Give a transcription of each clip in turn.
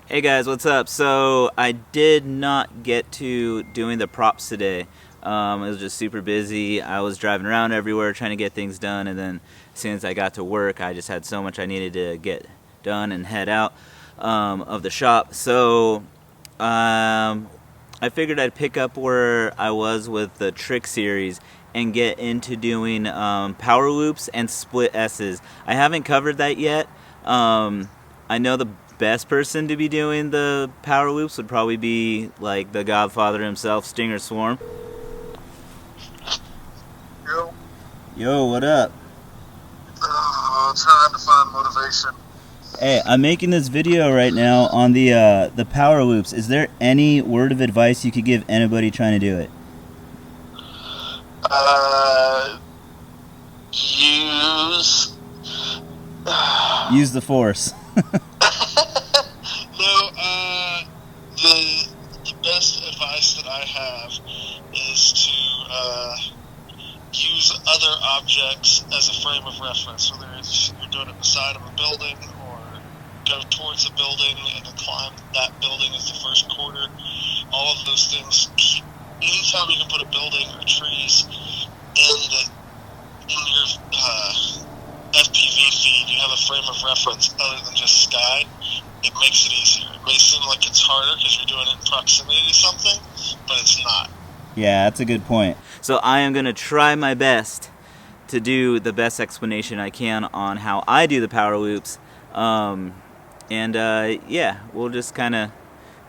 Hey guys, what's up? So I did not get to doing the props today. It was just super busy. I was driving around everywhere trying to get things done, and then as soon as I got to work, I just had so much I needed to get done and head out of the shop. So I figured I'd pick up where I was with the trick series and get into doing power loops and split S's. I haven't covered that yet. I know the best person to be doing the power loops would probably be like the Godfather himself, Stinger Swarm. Yo, what up? Trying to find motivation. Hey, I'm making this video right now on the power loops. Is there any word of advice you could give anybody trying to do it? Use the force. The best advice that I have is to use other objects as a frame of reference, whether it's you're doing it beside of a building or go towards a building and then climb that building as the first quarter. All of those things. Anytime you can put a building or trees in your FPV feed, you have a frame of reference other than just sky. It makes it easier. It may seem like it's harder because you're doing it in proximity to something, but it's not. Yeah, that's a good point. So I am going to try my best to do the best explanation I can on how I do the power loops. Yeah, we'll just kind of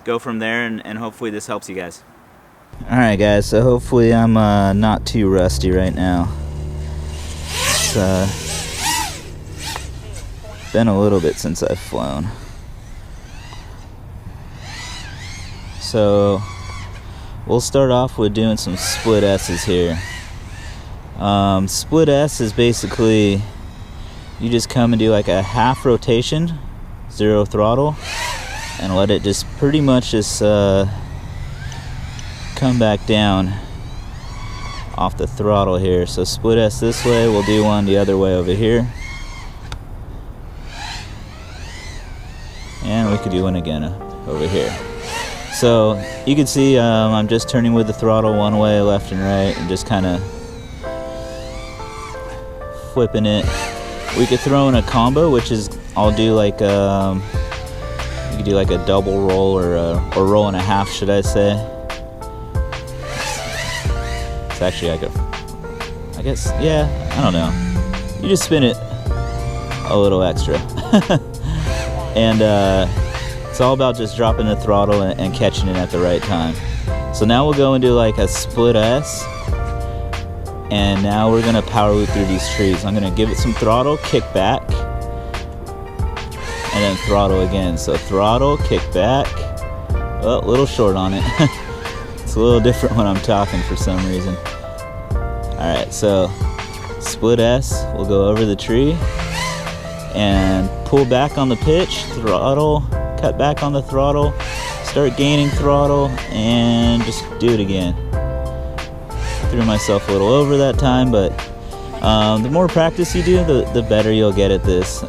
go from there, and hopefully this helps you guys. Alright guys, so hopefully I'm not too rusty right now. It's been a little bit since I've flown. So we'll start off with doing some split S's here. Split S is basically you just come and do like a half rotation, 0 throttle, and let it just pretty much just come back down off the throttle here. So split S this way, we'll do one the other way over here. And we could do one again over here. So you can see I'm just turning with the throttle one way, left and right, and just kind of flipping it. We could throw in a combo, which is I'll do like you could do like a double roll or roll and a half, should I say? It's actually like I guess, yeah, I don't know. You just spin it a little extra. And it's all about just dropping the throttle and catching it at the right time. So now we'll go and do like a split S, and now we're gonna power loop through these trees. I'm gonna give it some throttle, kick back, and then throttle again. So throttle, kick back. Oh, a little short on it. It's a little different when I'm talking for some reason. Alright, so split S, we'll go over the tree and pull back on the pitch, throttle, cut back on the throttle, start gaining throttle, and just do it again. Threw myself a little over that time, but the more practice you do, the better you'll get at this.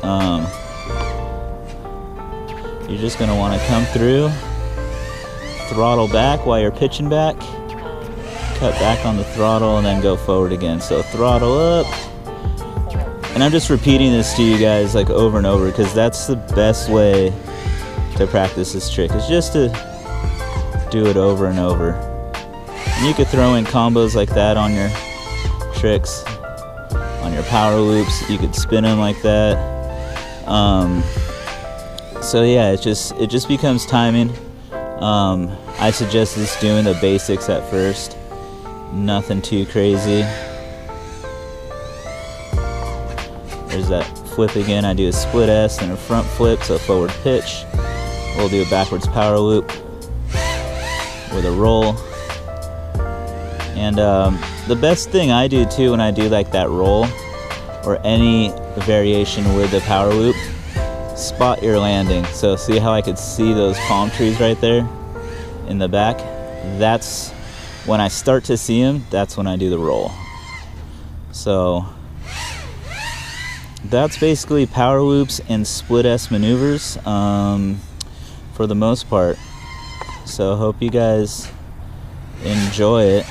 You're just going to want to come through, throttle back while you're pitching back, cut back on the throttle, and then go forward again. So throttle up. And I'm just repeating this to you guys like over and over because that's the best way to practice this trick, is just to do it over and over. And you could throw in combos like that on your tricks, on your power loops. You could spin them like that. So yeah, it just becomes timing. I suggest just doing the basics at first, nothing too crazy. There's that flip again. I do a split S and a front flip, so forward pitch. We'll do a backwards power loop with a roll. And the best thing I do too when I do like that roll or any variation with the power loop, spot your landing. So see how I could see those palm trees right there in the back? That's when I start to see them, that's when I do the roll. So that's basically power loops and split S maneuvers. for the most part. So hope you guys enjoy it.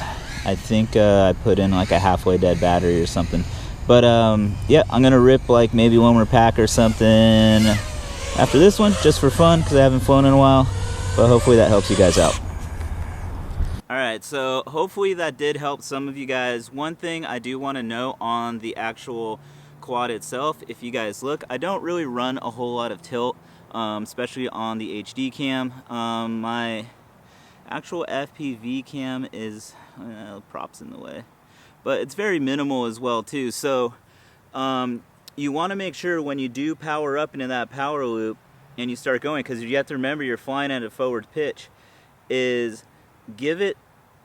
I think I put in like a halfway dead battery or something. But yeah, I'm gonna rip like maybe one more pack or something after this one, just for fun, because I haven't flown in a while. But hopefully that helps you guys out. Alright, so hopefully that did help some of you guys. One thing I do want to know on the actual quad itself, if you guys look, I don't really run a whole lot of tilt, especially on the HD cam. My actual FPV cam is, props in the way, but it's very minimal as well too. So you want to make sure when you do power up into that power loop and you start going, because you have to remember you're flying at a forward pitch, is give it,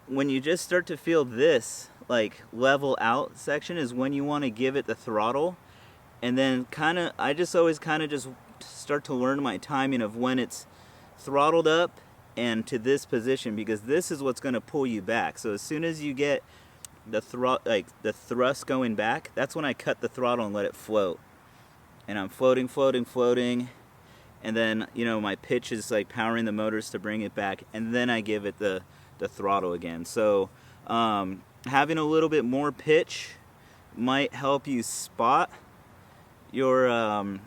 when you just start to feel this like level out section is when you want to give it the throttle. And then I just always just start to learn my timing of when it's throttled up and to this position, because this is what's going to pull you back. So as soon as you get the thrust going back, that's when I cut the throttle and let it float. And I'm floating, and then, you know, my pitch is like powering the motors to bring it back, and then I give it the throttle again. So having a little bit more pitch might help you spot your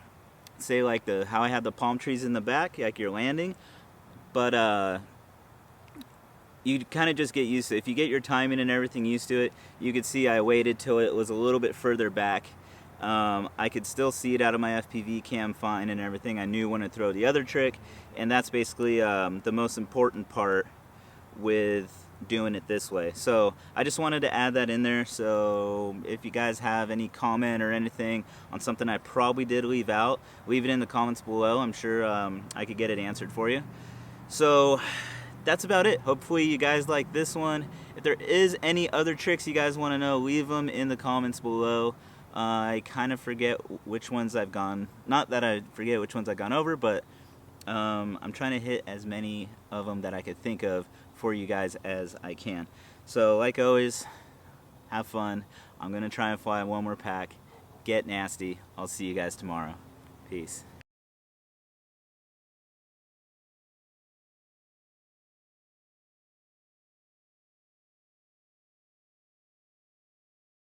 say like how I have the palm trees in the back, like you're landing. But you kind of just get used to it. If you get your timing and everything used to it, you could see I waited till it was a little bit further back. I could still see it out of my FPV cam fine and everything. I knew when to throw the other trick, and that's basically the most important part with doing it this way. So I just wanted to add that in there. So if you guys have any comment or anything on something I probably did leave out, leave it in the comments below. I'm sure I could get it answered for you. So that's about it. Hopefully you guys like this one. If there is any other tricks you guys want to know, leave them in the comments below. I kind of forget which ones I've gone, not that I forget which ones I've gone over, but I'm trying to hit as many of them that I could think of for you guys as I can. So like always, have fun. I'm going to try and fly one more pack. Get nasty. I'll see you guys tomorrow. Peace.